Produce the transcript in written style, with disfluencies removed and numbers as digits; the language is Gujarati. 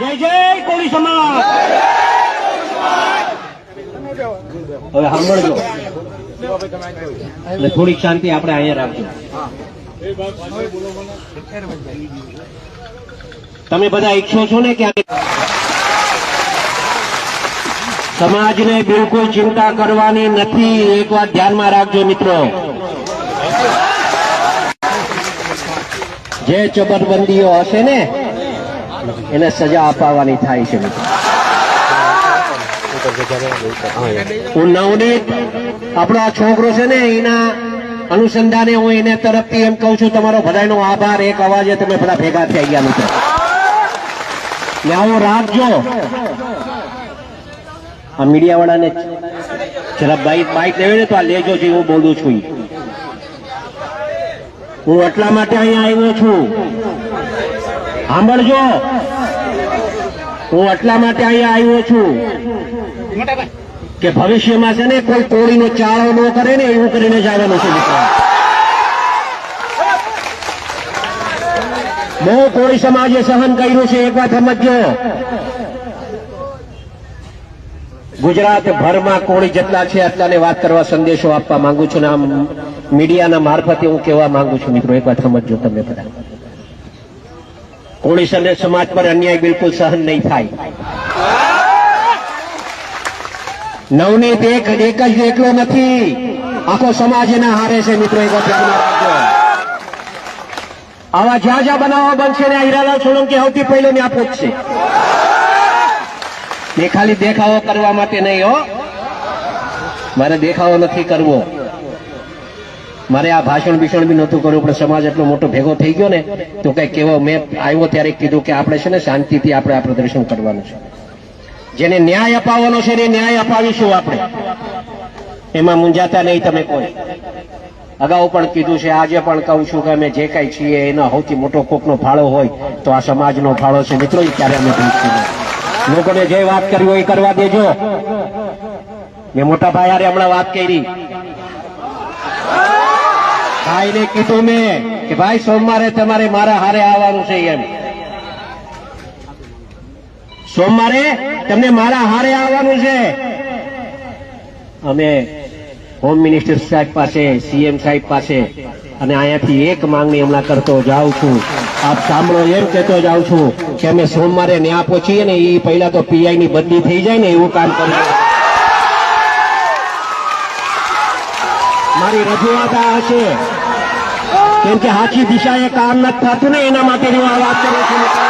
જય જય કોળી સમાજ। હવે સાંભળજો એટલે થોડીક શાંતિ આપણે અહીંયા રાખજો। તમે બધા ઈચ્છો છો ને કે સમાજને બિલકુલ ચિંતા કરવાની નથી। એક વાત ધ્યાનમાં રાખજો મિત્રો, જે ચબરબંધીઓ હશે ને એને સજા અપાવવાની થાય છે મિત્રો। હું નવનીત આપણો આ છોકરો છે ને એના અનુસંધાને હું એને તરફથી એમ કહું છું, તમારો બધાનો આભાર। એક અવાજે તમે બધા ભેગા થઈ ગયા મિત્રો, આવો રાખજો। આ મીડિયા વાળાને જરા બાઈક લેવે ને તો આ લેજો જે હું બોલું છું। હું એટલા માટે અહીંયા આવ્યો છું, સાંભળજો, હું એટલા માટે અહીંયા આવ્યો છું કે ભવિષ્યમાં છે ને કોઈ કોળીનો ચાળો ન કરે ને એવું કરીને જવાનું છે મિત્રો। બહુ કોળી સમાજે સહન કર્યું છે, એક વાત સમજજો। ગુજરાત ભરમાં કોળી જેટલા છે એટલાને વાત કરવા સંદેશો આપવા માંગુ છું ને આમ મીડિયાના મારફતે હું કહેવા માંગુ છું મિત્રો, એક વાત સમજજો તમે બધા। કોળી સમાજ પર અન્યાય બિલકુલ સહન નહીં થાય। નવનીત એક જ એકલો નથી, આખો સમાજ એના હારે છે મિત્રો, એક વાત ધ્યાનમાં રાખજો। આવા જ્યાં જ્યાં બનાવવા બનશે ને હીરાલાલ સોલંકી સૌથી પહેલો ને આપો જ છે। એ ખાલી દેખાવો કરવા માટે નહીં હો, મારે દેખાવો નથી કરવો, મારે આ ભાષણ ભીષણ બી નહોતું કરવું, પણ સમાજ એટલો મોટો ભેગો થઈ ગયો ને તો કઈ કેવો મેં આવ્યો ત્યારે કીધું કે આપણે છે ને શાંતિથી આપણે આ પ્રદર્શન કરવાનું છે। જેને ન્યાય અપાવવાનો છે ને ન્યાય અપાવીશું આપણે, એમાં મૂંઝાતા નહીં તમે કોઈ। અગાઉ પણ કીધું છે, આજે પણ કહું છું કે અમે જે કઈ છીએ એનો સૌથી મોટો કોકનો ફાળો હોય તો આ સમાજનો ફાળો છે મિત્રો, એ ક્યારે અમે ભૂલશું નહીં। લોકોને જે વાત કરવી હોય એ કરવા દેજો। મેં મોટા ભાઈ હારે હમણાં વાત કરી, ભાઈને કીધું મેં કે ભાઈ સોમવારે તમારે મારા હારે આવવાનું છે, એમ સોમવારે તમને મારા હારે આવવાનું છે। અમે હોમ મિનિસ્ટર સાહેબ પાસે, સીએમ સાહેબ પાસે અને અહીંયાથી એક માંગણી હમણાં કરતો જાઉં છું, આપ સાંભળો, એમ કહેતો જાઉં છું કે અમે સોમવારે ન્યા પહોંચીએ ને એ પહેલા તો પીઆઈ ની બદલી થઈ જાય ને એવું કામ કરવું। મારી રજૂઆત આ હશે, કેમ કે સાચી દિશાએ કામ નથી થતું ને એના માટે હું આ વાત કરું છું।